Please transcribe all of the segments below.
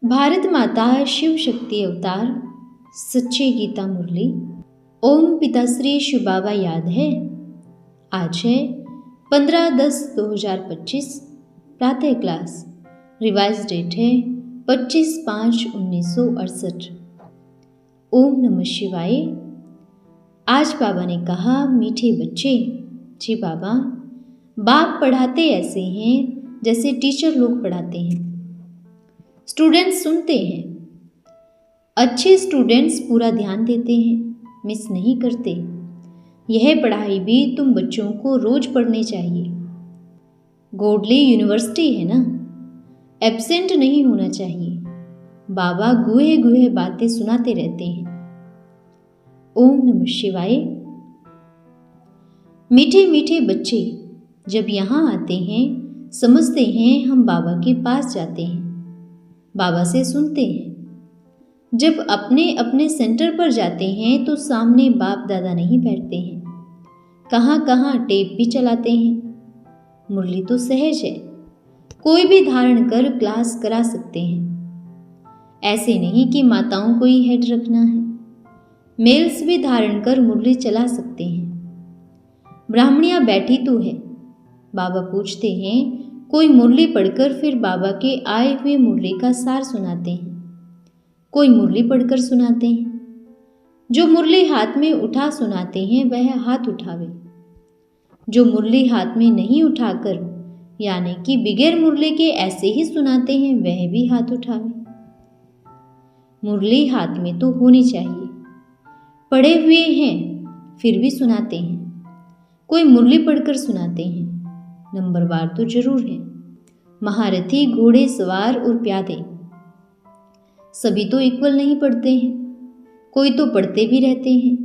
भारत माता शिव शक्ति अवतार सच्चे गीता मुरली। ओम पिताश्री शिव बाबा याद है। आज है 15/10/2025 प्रातः क्लास। रिवाइज डेट है 25/5/1968। ओम नमः शिवाय। आज बाबा ने कहा, मीठे बच्चे। जी बाबा, बाप पढ़ाते ऐसे हैं जैसे टीचर लोग पढ़ाते हैं। स्टूडेंट्स सुनते हैं। अच्छे स्टूडेंट्स पूरा ध्यान देते हैं, मिस नहीं करते। यह पढ़ाई भी तुम बच्चों को रोज पढ़नी चाहिए। गोडली यूनिवर्सिटी है ना, एब्सेंट नहीं होना चाहिए। बाबा गुहे गुहे बातें सुनाते रहते हैं। ओम नमः शिवाय। मीठे मीठे बच्चे जब यहाँ आते हैं, समझते हैं हम बाबा के पास जाते हैं, बाबा से सुनते हैं। जब अपने अपने सेंटर पर जाते हैं तो सामने बाप दादा नहीं बैठते हैं, कहाँ कहाँ टेप भी चलाते हैं। मुरली तो सहज है, कोई भी धारण कर क्लास करा सकते हैं। ऐसे नहीं कि माताओं को ही हेड रखना है, मेल्स भी धारण कर मुरली चला सकते हैं। ब्राह्मणियाँ बैठी तो है। बाबा पूछते हैं, कोई मुरली पढ़कर फिर बाबा के आए हुए मुरली का सार सुनाते हैं, कोई मुरली पढ़कर सुनाते हैं। जो मुरली हाथ में उठा सुनाते हैं वह हाथ उठावे। जो मुरली हाथ में नहीं उठाकर यानी कि बिगैर मुरली के ऐसे ही सुनाते हैं वह भी हाथ उठावे। मुरली हाथ में तो होनी चाहिए। पढ़े हुए हैं फिर भी सुनाते हैं, कोई मुरली पढ़कर सुनाते हैं। नंबरवार तो जरूर है। महारथी, घोड़े सवार और प्यादे सभी तो इक्वल नहीं पढ़ते हैं, कोई तो पढ़ते भी रहते हैं।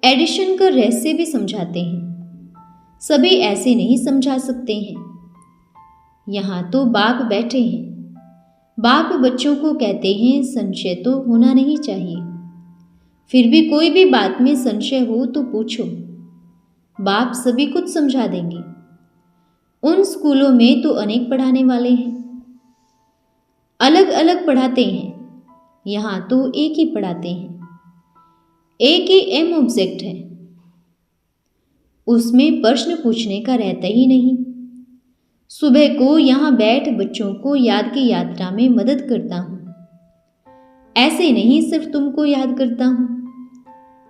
एडिशन का रहस्य भी समझाते हैं, सभी ऐसे नहीं समझा सकते हैं। यहाँ तो बाप बैठे हैं। बाप बच्चों को कहते हैं संशय तो होना नहीं चाहिए। फिर भी कोई भी बात में संशय हो तो पूछो, बाप सभी कुछ समझा देंगे। उन स्कूलों में तो अनेक पढ़ाने वाले हैं, अलग अलग पढ़ाते हैं। यहाँ तो एक ही पढ़ाते हैं, एक ही एम ऑब्जेक्ट है, उसमें प्रश्न पूछने का रहता ही नहीं। सुबह को यहाँ बैठ बच्चों को याद की यात्रा में मदद करता हूँ। ऐसे नहीं सिर्फ तुमको याद करता हूँ,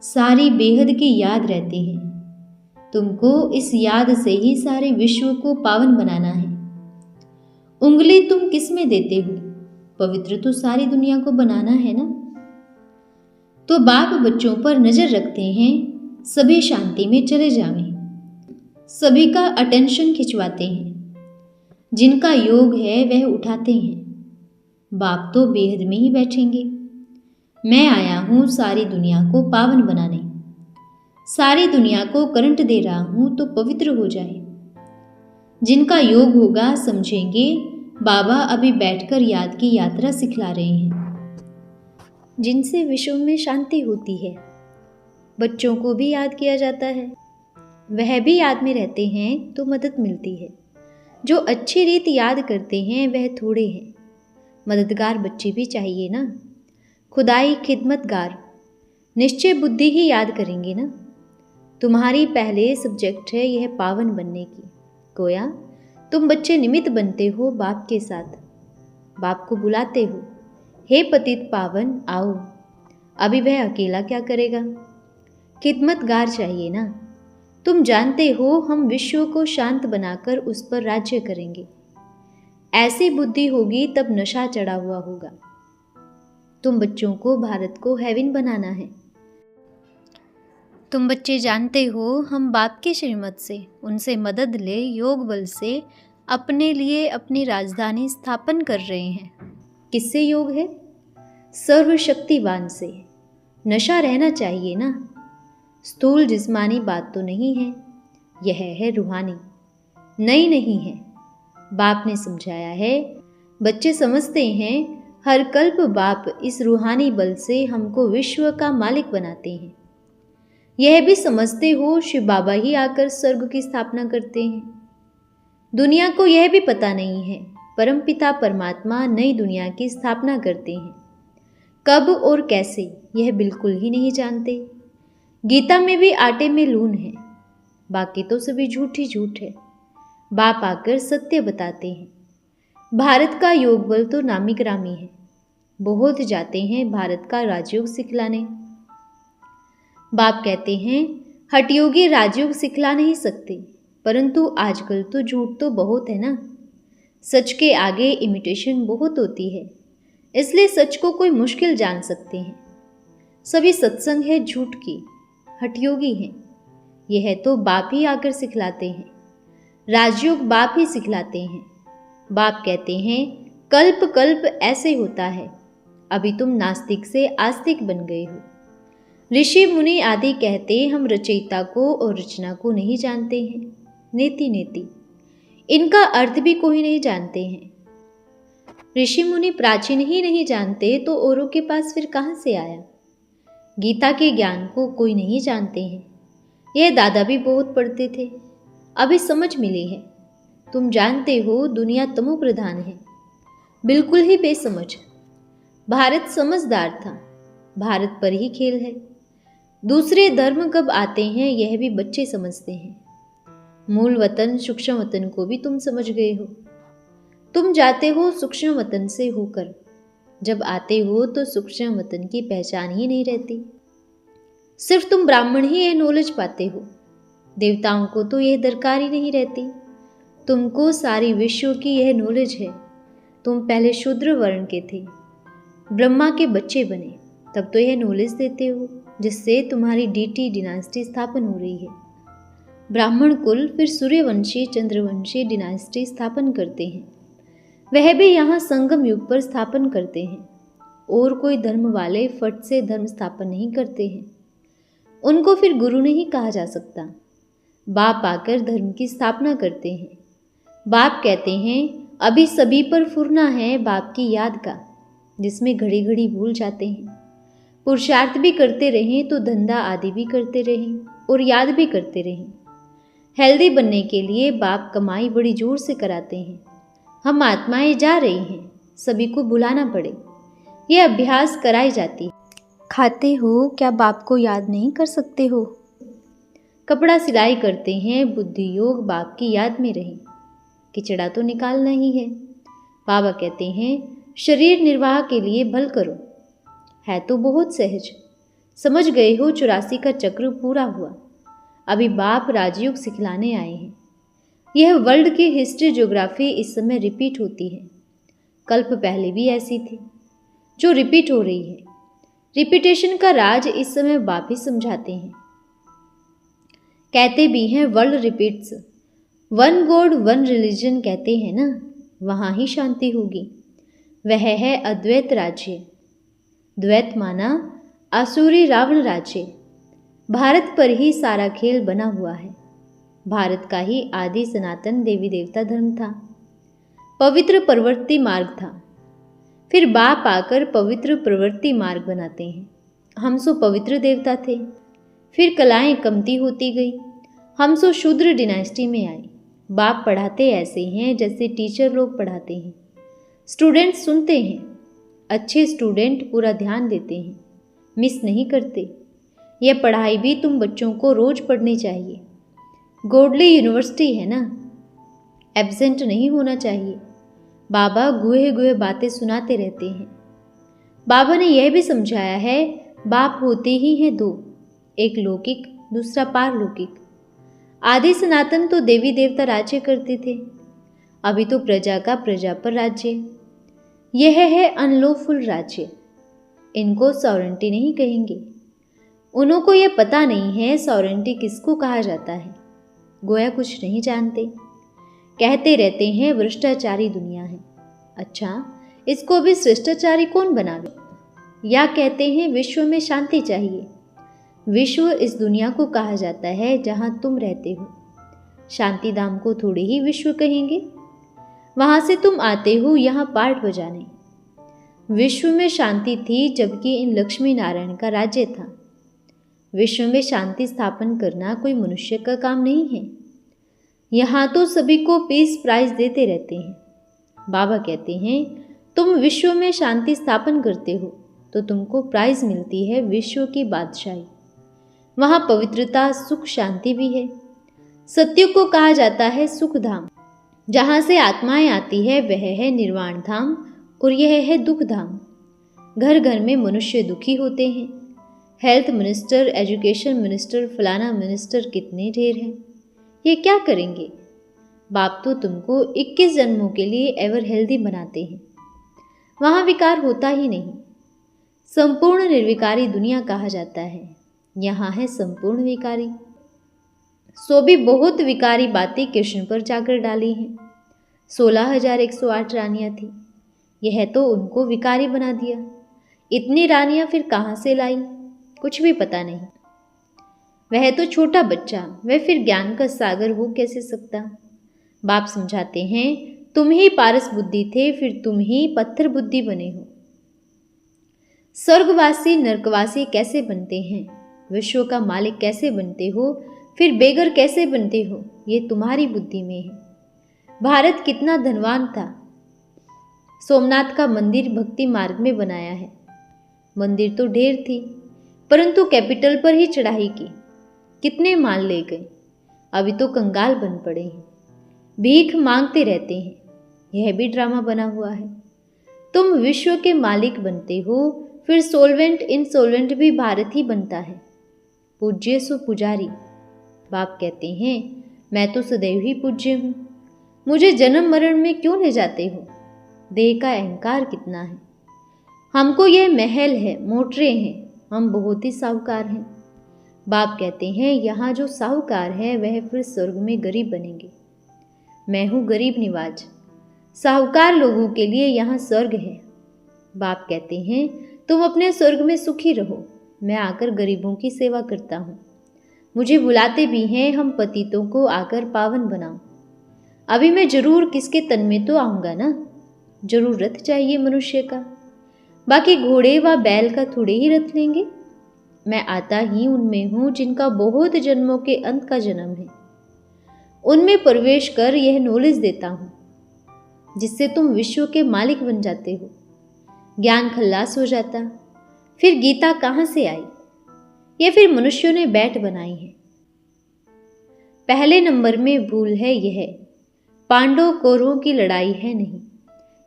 सारी बेहद की याद रहती है। तुमको इस याद से ही सारे विश्व को पावन बनाना है। उंगली तुम किस में देते हो? पवित्र तो सारी दुनिया को बनाना है ना। तो बाप बच्चों पर नजर रखते हैं, सभी शांति में चले जावें। सभी का अटेंशन खिंचवाते हैं। जिनका योग है वह उठाते हैं। बाप तो बेहद में ही बैठेंगे। मैं आया हूँ सारी दुनिया को पावन बनाने। सारी दुनिया को करंट दे रहा हूं तो पवित्र हो जाए। जिनका योग होगा समझेंगे बाबा अभी बैठकर याद की यात्रा सिखला रहे हैं, जिनसे विश्व में शांति होती है। बच्चों को भी याद किया जाता है, वह भी याद में रहते हैं तो मदद मिलती है। जो अच्छी रीत याद करते हैं वह थोड़े हैं, मददगार बच्चे भी चाहिए ना। खुदाई खिदमतगार निश्चय बुद्धि ही याद करेंगे ना। तुम्हारी पहले सब्जेक्ट है यह पावन बनने की। गोया तुम बच्चे निमित्त बनते हो बाप के साथ। बाप को बुलाते हो, हे पतित पावन आओ। अभी वह अकेला क्या करेगा? खिदमतगार चाहिए ना। तुम जानते हो हम विश्व को शांत बनाकर उस पर राज्य करेंगे। ऐसी बुद्धि होगी तब नशा चढ़ा हुआ होगा। तुम बच्चों को भारत को हेवन बनाना है। तुम बच्चे जानते हो हम बाप के श्रीमत से उनसे मदद ले योग बल से अपने लिए अपनी राजधानी स्थापन कर रहे हैं। किससे योग है? सर्वशक्तिवान से। नशा रहना चाहिए ना। स्थूल जिस्मानी बात तो नहीं है, यह है रूहानी। नई नहीं है, बाप ने समझाया है। बच्चे समझते हैं हर कल्प बाप इस रूहानी बल से हमको विश्व का मालिक बनाते हैं। यह भी समझते हो शिव बाबा ही आकर स्वर्ग की स्थापना करते हैं। दुनिया को यह भी पता नहीं है परमपिता परमात्मा नई दुनिया की स्थापना करते हैं। कब और कैसे यह बिल्कुल ही नहीं जानते। गीता में भी आटे में लून है, बाकी तो सभी झूठ ही झूठ है। बाप आकर सत्य बताते हैं। भारत का योग बल तो नामी गिरामी है। बहुत जाते हैं भारत का राजयोग सिखलाने। बाप कहते हैं हठयोगी राजयोग सिखला नहीं सकते, परंतु आजकल तो झूठ तो बहुत है ना। सच के आगे इमिटेशन बहुत होती है, इसलिए सच को कोई मुश्किल जान सकते हैं। सभी सत्संग है झूठ की, हठयोगी हैं। यह तो बाप ही आकर सिखलाते हैं। राजयोग बाप ही सिखलाते हैं। बाप कहते हैं कल्प कल्प ऐसे होता है। अभी तुम नास्तिक से आस्तिक बन गए हो। ऋषि मुनि आदि कहते हम रचयिता को और रचना को नहीं जानते हैं। नेति नेति, इनका अर्थ भी कोई नहीं जानते हैं। ऋषि मुनि प्राचीन ही नहीं जानते तो औरों के पास फिर कहाँ से आया। गीता के ज्ञान को कोई नहीं जानते हैं। यह दादा भी बहुत पढ़ते थे, अभी समझ मिली है। तुम जानते हो दुनिया तमो प्रधान है, बिल्कुल ही बेसमझ। भारत समझदार था, भारत पर ही खेल है। दूसरे धर्म कब आते हैं यह भी बच्चे समझते हैं। मूल वतन सूक्ष्म वतन को भी तुम समझ गए हो। तुम जाते हो सूक्ष्म वतन से होकर, जब आते हो तो सूक्ष्म वतन की पहचान ही नहीं रहती। सिर्फ तुम ब्राह्मण ही यह नॉलेज पाते हो, देवताओं को तो यह दरकार ही नहीं रहती। तुमको सारी विश्व की यह नॉलेज है। तुम पहले शूद्र वर्ण के थे, ब्रह्मा के बच्चे बने, तब तो यह नॉलेज देते हो जिससे तुम्हारी डीटी डिनास्टी स्थापन हो रही है। ब्राह्मण कुल फिर सूर्यवंशी चंद्रवंशी डिनास्टी स्थापन करते हैं। वह भी यहाँ संगम युग पर स्थापन करते हैं। और कोई धर्म वाले फट से धर्म स्थापन नहीं करते हैं। उनको फिर गुरु नहीं कहा जा सकता। बाप आकर धर्म की स्थापना करते हैं। बाप कहते हैं अभी सभी पर फुरना है बाप की याद का, जिसमें घड़ी घड़ी भूल जाते हैं। पुरुषार्थ भी करते रहें तो धंधा आदि भी करते रहें और याद भी करते रहें। हेल्दी बनने के लिए बाप कमाई बड़ी जोर से कराते हैं। हम आत्माएं जा रही हैं, सभी को बुलाना पड़े, यह अभ्यास कराई जाती है। खाते हो क्या बाप को याद नहीं कर सकते हो। कपड़ा सिलाई करते हैं, बुद्धि योग बाप की याद में रहे। किचड़ा तो निकालना ही है। बाबा कहते हैं शरीर निर्वाह के लिए भल करो। है तो बहुत सहज। समझ गए हो 84 का चक्र पूरा हुआ। अभी बाप राजयोग सिखलाने आए हैं। यह वर्ल्ड की हिस्ट्री ज्योग्राफी इस समय रिपीट होती है। कल्प पहले भी ऐसी थी जो रिपीट हो रही है। रिपीटेशन का राज इस समय बाप ही समझाते हैं। कहते भी हैं world repeats, one God one religion कहते हैं ना, वहाँ ही शांति होगी। वह है अद्वैत राज्य। द्वैत माना आसुरी रावण राज्य। भारत पर ही सारा खेल बना हुआ है। भारत का ही आदि सनातन देवी देवता धर्म था, पवित्र प्रवृत्ति मार्ग था। फिर बाप आकर पवित्र प्रवृत्ति मार्ग बनाते हैं। हम सो पवित्र देवता थे, फिर कलाएं कमती होती गई, हम सो शूद्र डिनास्टी में आए। बाप पढ़ाते ऐसे हैं जैसे टीचर लोग पढ़ाते हैं। स्टूडेंट्स सुनते हैं, अच्छे स्टूडेंट पूरा ध्यान देते हैं, मिस नहीं करते। यह पढ़ाई भी तुम बच्चों को रोज पढ़नी चाहिए। गोडली यूनिवर्सिटी है ना, एब्सेंट नहीं होना चाहिए। बाबा गुहे गुहे बातें सुनाते रहते हैं। बाबा ने यह भी समझाया है बाप होते ही हैं दो, एक लौकिक दूसरा पारलौकिक। आदि सनातन तो देवी देवता राज्य करते थे, अभी तो प्रजा का प्रजा पर राज्य। यह है अनलॉफुल राज्य। इनको सॉवरेंटी नहीं कहेंगे। उनको यह पता नहीं है सॉवरेंटी किसको कहा जाता है। गोया कुछ नहीं जानते, कहते रहते हैं भ्रष्टाचारी दुनिया है। अच्छा, इसको भी शिष्टाचारी कौन बनावे। या कहते हैं विश्व में शांति चाहिए। विश्व इस दुनिया को कहा जाता है जहां तुम रहते हो। शांति धाम को थोड़े ही विश्व कहेंगे। वहां से तुम आते हो यहाँ पाठ बजाने। विश्व में शांति थी जबकि इन लक्ष्मी नारायण का राज्य था। विश्व में शांति स्थापन करना कोई मनुष्य का काम नहीं है। यहाँ तो सभी को पीस प्राइज देते रहते हैं। बाबा कहते हैं, तुम विश्व में शांति स्थापन करते हो तो तुमको प्राइज मिलती है विश्व की बादशाही। वहाँ पवित्रता, सुख, शांति भी है। सत्य को कहा जाता है सुख धाम। जहाँ से आत्माएं आती है वह है निर्वाण धाम और यह है दुख धाम। घर घर में मनुष्य दुखी होते हैं। हेल्थ मिनिस्टर, एजुकेशन मिनिस्टर, फलाना मिनिस्टर कितने ढेर हैं। ये क्या करेंगे? बाप तो तुमको 21 जन्मों के लिए एवर हेल्दी बनाते हैं। वहाँ विकार होता ही नहीं। संपूर्ण निर्विकारी दुनिया कहा जाता है। यहाँ है संपूर्ण विकारी। सो भी बहुत विकारी बातें कृष्ण पर जाकर डाली हैं। 16,108 रानियां थी। यह तो उनको विकारी बना दिया। इतनी रानियां फिर कहाँ से लाई, कुछ भी पता नहीं। वह तो छोटा बच्चा, वह फिर ज्ञान का सागर हो कैसे सकता। बाप समझाते हैं, तुम ही पारस बुद्धि थे, फिर तुम ही पत्थर बुद्धि बने हो। स्वर्गवासी नरकवासी कैसे बनते हैं, विश्व का मालिक कैसे बनते हो, फिर बेगर कैसे बनते हो, ये तुम्हारी बुद्धि में है। भारत कितना धनवान था। सोमनाथ का मंदिर भक्ति मार्ग में बनाया है। मंदिर तो ढेर थी, परंतु कैपिटल पर ही चढ़ाई की। कितने माल ले गए, अभी तो कंगाल बन पड़े हैं, भीख मांगते रहते हैं। यह भी ड्रामा बना हुआ है। तुम विश्व के मालिक बनते हो, फिर सोल्वेंट इंसोल्वेंट भी भारत ही बनता है। पूज्य सो पुजारी। बाप कहते हैं, मैं तो सदैव ही पूज्य हूँ, मुझे जन्म मरण में क्यों ले जाते हो। देह का अहंकार कितना है। हमको यह महल है, मोटरें हैं, हम बहुत ही साहूकार हैं। बाप कहते हैं, यहाँ जो साहूकार है वह फिर स्वर्ग में गरीब बनेंगे। मैं हूँ गरीब निवाज। साहूकार लोगों के लिए यहाँ स्वर्ग है। बाप कहते हैं, तुम अपने स्वर्ग में सुखी रहो, मैं आकर गरीबों की सेवा करता हूँ। मुझे बुलाते भी हैं, हम पतितों को आकर पावन बनाओ। अभी मैं जरूर किसके तन में तो आऊँगा ना। जरूर रथ चाहिए मनुष्य का, बाकी घोड़े व बैल का थोड़े ही रथ लेंगे। मैं आता ही उनमें हूँ जिनका बहुत जन्मों के अंत का जन्म है। उनमें प्रवेश कर यह नॉलेज देता हूँ जिससे तुम विश्व के मालिक बन जाते हो। ज्ञान खल्लास हो जाता। फिर गीता कहाँ से आई? ये फिर मनुष्यों ने बैठ बनाई है। पहले नंबर में भूल है यह, पांडव कौरवों की लड़ाई है नहीं,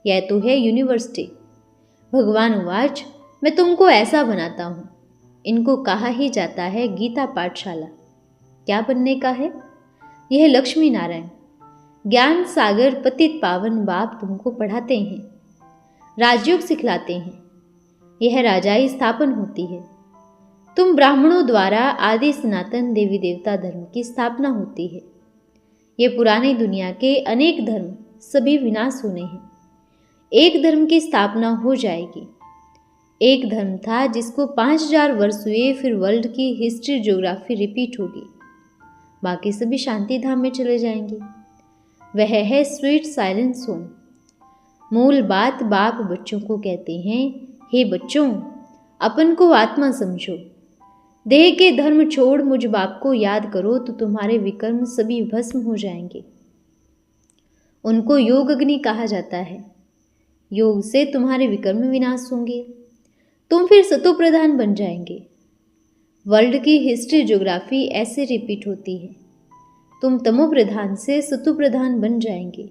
यह तो है यूनिवर्सिटी। भगवान उवाच, मैं तुमको ऐसा बनाता हूँ। इनको कहा ही जाता है गीता पाठशाला। क्या बनने का है? यह लक्ष्मी नारायण ज्ञान सागर पतित पावन बाप तुमको पढ़ाते हैं, राजयोग सिखलाते हैं। यह राजाई स्थापन होती है। तुम ब्राह्मणों द्वारा आदि सनातन देवी देवता धर्म की स्थापना होती है। ये पुरानी दुनिया के अनेक धर्म सभी विनाश होने हैं। एक धर्म की स्थापना हो जाएगी। एक धर्म था जिसको 5000 वर्ष हुए, फिर वर्ल्ड की हिस्ट्री ज्योग्राफी रिपीट होगी। बाकी सभी शांति धाम में चले जाएंगे। वह है स्वीट साइलेंस होम। मूल बात बाप बच्चों को कहते हैं, हे बच्चों, अपन को आत्मा समझो, देह के धर्म छोड़ मुझ बाप को याद करो तो तुम्हारे विकर्म सभी भस्म हो जाएंगे। उनको योग अग्नि कहा जाता है। योग से तुम्हारे विकर्म विनाश होंगे, तुम फिर सतो प्रधान बन जाएंगे। वर्ल्ड की हिस्ट्री ज्योग्राफी ऐसे रिपीट होती है। तुम तमो प्रधान से सतो प्रधान बन जाएंगे।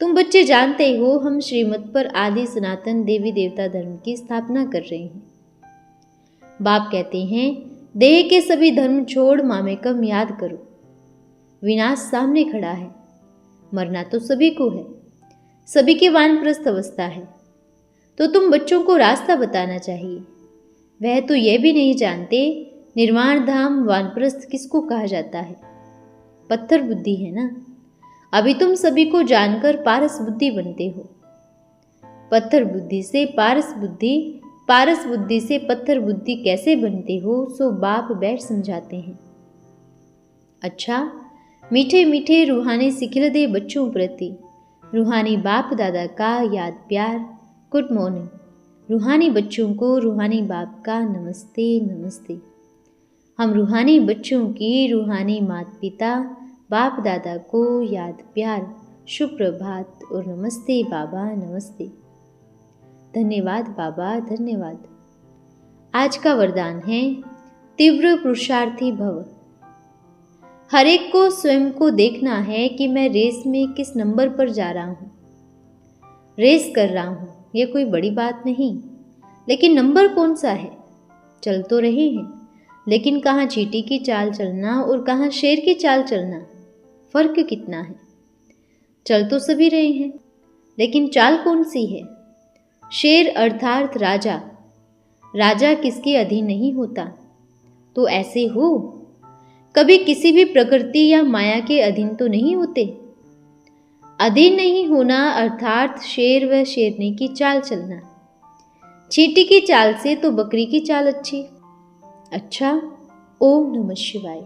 तुम बच्चे जानते हो हम श्रीमत पर आदि सनातन देवी देवता धर्म की स्थापना कर रहे हैं। बाप कहते हैं, देह के सभी धर्म छोड़ मामेकम याद करो। विनाश सामने खड़ा है। मरना तो सभी को है, सभी की वानप्रस्थ अवस्था है। तो तुम बच्चों को रास्ता बताना चाहिए। वह तो यह भी नहीं जानते निर्वाण धाम वानप्रस्थ किसको कहा जाता है। पत्थर बुद्धि है ना। अभी तुम सभी को जानकर पारस बुद्धि बनते हो। पत्थर बुद्धि से पारस बुद्धि, पारस बुद्धि से पत्थर बुद्धि कैसे बनते हो, सो बाप बैठ समझाते हैं। अच्छा, मीठे मीठे रूहानी सिखिल दे बच्चों प्रति रूहानी बाप दादा का याद प्यार। Good morning. रूहानी बच्चों को रूहानी बाप का नमस्ते नमस्ते। हम रूहानी बच्चों की रूहानी माता पिता बाप दादा को याद प्यार। सुप्रभात और नमस्ते बाबा, नमस्ते। धन्यवाद बाबा, धन्यवाद। आज का वरदान है तीव्र पुरुषार्थी भव। हर एक को स्वयं को देखना है कि मैं रेस में किस नंबर पर जा रहा हूँ। रेस कर रहा हूँ, ये कोई बड़ी बात नहीं, लेकिन नंबर कौन सा है? चल तो रहे हैं, लेकिन कहाँ चींटी की चाल चलना और कहाँ शेर की चाल चलना, फर्क कितना है? चल तो सभी रहे हैं, लेकिन चाल कौन सी है? शेर अर्थात राजा। राजा किसके अधीन नहीं होता। तो ऐसे हो, कभी किसी भी प्रकृति या माया के अधीन तो नहीं होते। अधीन नहीं होना अर्थात शेर व शेरनी की चाल चलना। चींटी की चाल से तो बकरी की चाल अच्छी। अच्छा, ओम नमः शिवाय।